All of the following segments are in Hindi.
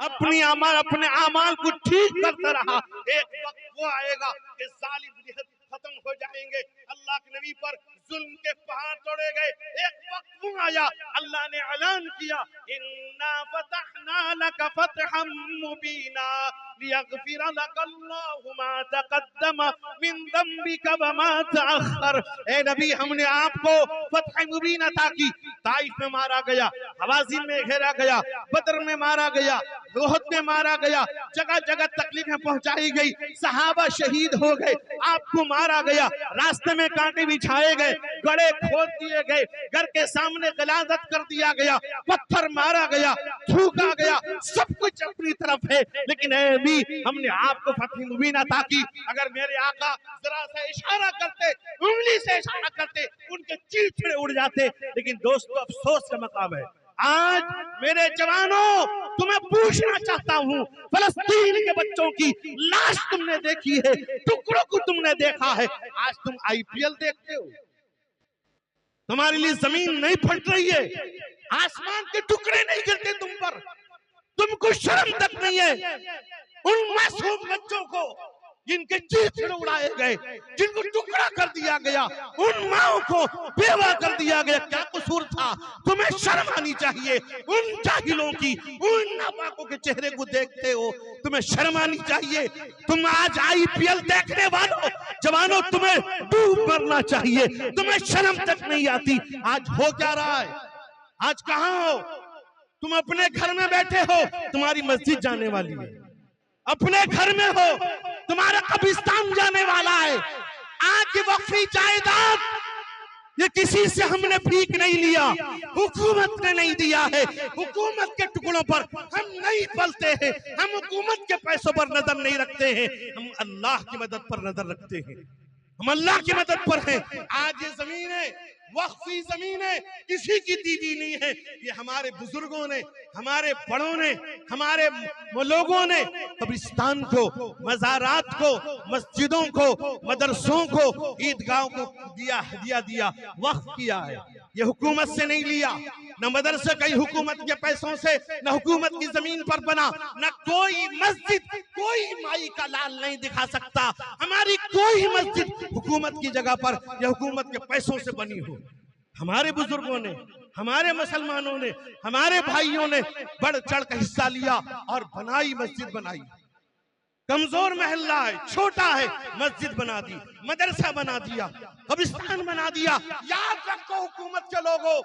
अपने अमाल को ठीक करता रहा। एक वक्त वो आएगा कि जालिम खत्म हो जाएंगे, अल्लाह के नबी पर जुल्म के पहाड़ तोड़े गए। एक वक्त वो आया, अल्लाह ने ऐलान किया, इन्ना फतहना लक फतहम मुबीना लियगफिर लक अल्लाहु मा तक़द्दम मिन ज़ंबिका व मा तअख़्खर। ए नबी, हमने आपको फतह मुबीन अता की। ताइफ में मारा गया, हवाज़िन में घेरा गया, बदर में मारा गया, उहद में मारा गया, जगह जगह तकलीफें पहुंचाई गई, सहाबा शहीद हो गए, आपको मारा गया, रास्ते में कांटे बिछाए गए, गड़े खोद दिए गए, घर के सामने गलाजत कर दिया गया, पत्थर मारा गया, थूका गया, सब कुछ अपनी तरफ है, लेकिन ऐ भी हमने आपको फतह मुबीन अता की। अगर मेरे आका जरा सा इशारा करते, उंगली से इशारा करते, उनके चीथड़े उड़ जाते। लेकिन दोस्तों, अफसोस का मकाम है। आज मेरे जवानों, तुम्हें पूछना चाहता हूँ, फलस्तीन के बच्चों की लाश तुमने देखी है, टुकड़ों को तुमने देखा है, आज तुम आईपीएल देखते हो, तुम्हारे लिए जमीन नहीं फट रही है, आसमान के टुकड़े नहीं गिरते तुम पर, तुमको शर्म तक नहीं है। उन मासूम बच्चों को जिनके चीथड़े उड़ाए गए, जिनको टुकड़ा कर दिया गया, उन माओं को बेवा कर दिया गया, क्या कसूर था? तुम्हें शर्म आनी चाहिए। उन जाहिलों की, उन नापाकों के चेहरे को देखते हो, तुम्हें शर्म आनी चाहिए। तुम आज आईपीएल देखने वालों जवानों, तुम्हें डूब मरना चाहिए, तुम्हें शर्म तक नहीं आती। आज हो क्या रहा है? आज कहां हो तुम? अपने घर में बैठे हो, तुम्हारी मस्जिद जाने वाली है, अपने घर में हो, तुम्हारा कब्रिस्तान जाने वाला है। आज वक्फी जायदाद ये किसी से हमने भीख नहीं लिया, हुकूमत ने नहीं दिया है। हुकूमत के टुकड़ों पर हम नहीं पलते हैं, हम हुकूमत के पैसों पर नजर नहीं रखते हैं, हम अल्लाह की मदद पर नजर रखते हैं, हम अल्लाह की मदद पर हैं। आज ये जमीन है, वक्फी जमीन है, किसी की दी हुई नहीं है, ये हमारे बुजुर्गों ने, हमारे बड़ों ने, हमारे लोगों ने कब्रिस्तान को, मज़ारात को, मस्जिदों को, मदरसों को, ईदगाहों को दिया वक्फ किया है। ये हुकूमत से नहीं लिया, न मदरसा कहीं हुकूमत के पैसों से, न हुकूमत की जमीन पर बना, न कोई मस्जिद कोई माई का लाल नहीं दिखा सकता। हमारी कोई मस्जिद हुकूमत की जगह पर या हुकूमत के पैसों से बनी हो। हमारे बुजुर्गों ने, हमारे मुसलमानों ने, हमारे भाइयों ने बढ़ चढ़ कर हिस्सा लिया और बनाई, मस्जिद बनाई। कमजोर मोहल्ला है, छोटा है, मस्जिद बना दी, मदरसा बना दिया, कब्रिस्तान बना दिया। याद रखो हुकूमत के लोगों,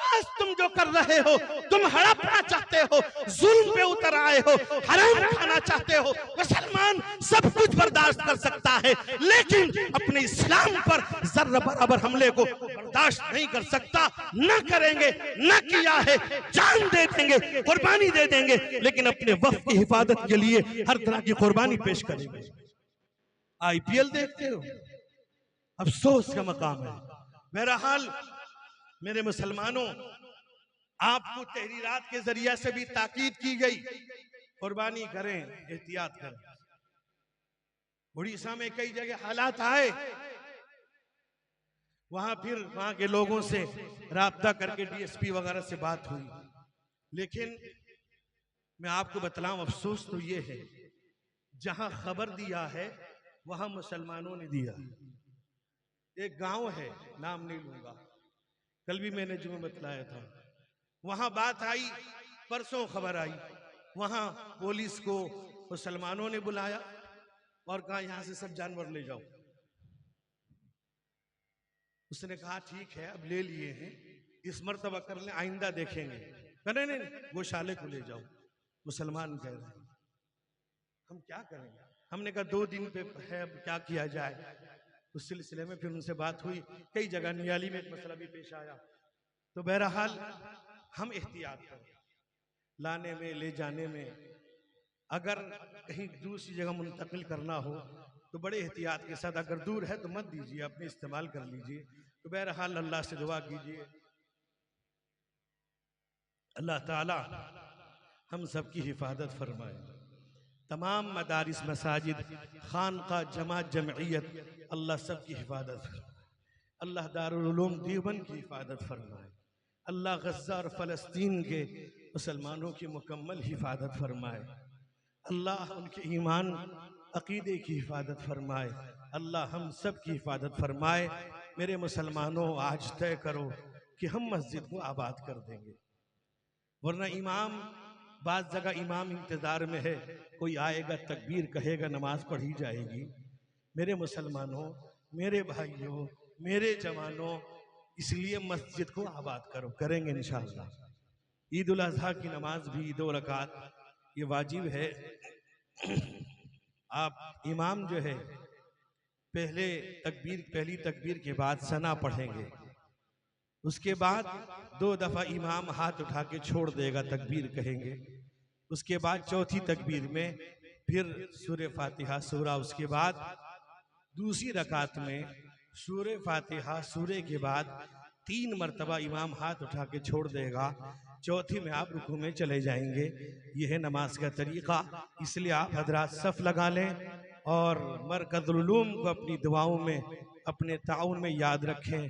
आज तुम जो कर रहे हो, तुम हड़पना चाहते हो, जुल्म पे उतर आए हो, हराम खाना चाहते हो। मुसलमान सब कुछ बर्दाश्त कर सकता है, लेकिन अपने इस्लाम पर जर्रा बराबर हमले को बर्दाश्त नहीं कर सकता। न करेंगे, न किया है, जान दे देंगे, कुर्बानी दे देंगे, लेकिन अपने वक्त की हिफाजत के लिए हर तरह की कुर्बानी पेश करेंगे। आईपीएल देखते हो, अफसोस का मकाम है। बहरहाल मेरे मुसलमानों, आपको तहरीरात के जरिए से भी ताकीद की गई, कुर्बानी करें, एहतियात करें। उड़ीसा में कई जगह हालात आए, वहां फिर वहां के लोगों से राब्ता करके डीएसपी वगैरह से बात हुई, लेकिन मैं आपको बतलाऊं, अफसोस तो ये है, जहां खबर दिया है वहां मुसलमानों ने दिया। एक गांव है, नाम नहीं लूंगा, कल भी मैंने जो बतलाया था, वहां बात आई, परसों खबर आई, वहां पुलिस को मुसलमानों ने बुलाया और कहा यहां से सब जानवर ले जाओ। उसने कहा ठीक है, अब ले लिए हैं, इस मर्तबा कर ले, आइंदा देखेंगे। नहीं, गौशाले को ले जाओ। मुसलमान कह रहे हैं हम क्या करेंगे। हमने कहा 2 दिन पे है, अब क्या किया जाए। उस सिलसिले में फिर उनसे बात हुई, कई जगह नियाली में एक मसला भी पेश आया। तो बहरहाल हम एहतियात करें, लाने में, ले जाने में। अगर कहीं दूसरी जगह मुंतकिल करना हो तो बड़े एहतियात के साथ, अगर दूर है तो मत दीजिए, अपने इस्तेमाल कर लीजिए। तो बहरहाल अल्लाह से दुआ कीजिए, अल्लाह ताला हम सबकी हिफाजत फरमाए। तमाम मदारिस, मसाजिद, खानका, जमात, जमइयत, अल्लाह सबकी हिफाजत फरमाए। अल्लाह दारुल उलूम देवबंद की हिफाजत फरमाए। अल्लाह गज़्ज़ा और फ़लस्तीन के मुसलमानों की मुकम्मल हिफाजत फरमाए। अल्लाह उनके ईमान अकीदे की हिफाजत फरमाए। अल्लाह हम सब की हिफाजत फरमाए। मेरे मुसलमानों, आज तय करो कि हम मस्जिद को आबाद कर देंगे, वरना इमाम, बात जगह इमाम इंतजार में है, कोई आएगा तकबीर कहेगा, नमाज पढ़ी जाएगी। मेरे मुसलमानों, मेरे भाइयों, मेरे जवानों, इसलिए मस्जिद को आबाद करो, करेंगे इंशाअल्लाह। ईद उल अजहा की नमाज भी 2 रकात ये वाजिब है। आप इमाम जो है पहली तकबीर के बाद सना पढ़ेंगे, उसके बाद 2 दफा इमाम हाथ उठा के छोड़ देगा, तकबीर कहेंगे। उसके बाद चौथी तकबीर में फिर सूरह फातिहा सूरा, उसके बाद दूसरी रकात में सूरह फातिहा सूरे के बाद 3 मरतबा इमाम हाथ उठा के छोड़ देगा, चौथी में आप रुकू में चले जाएंगे। यह है नमाज का तरीका। इसलिए आप हजरात सफ लगा लें और मरकज़ुल उलूम को अपनी दुआओं में, अपने ताउन में याद रखें।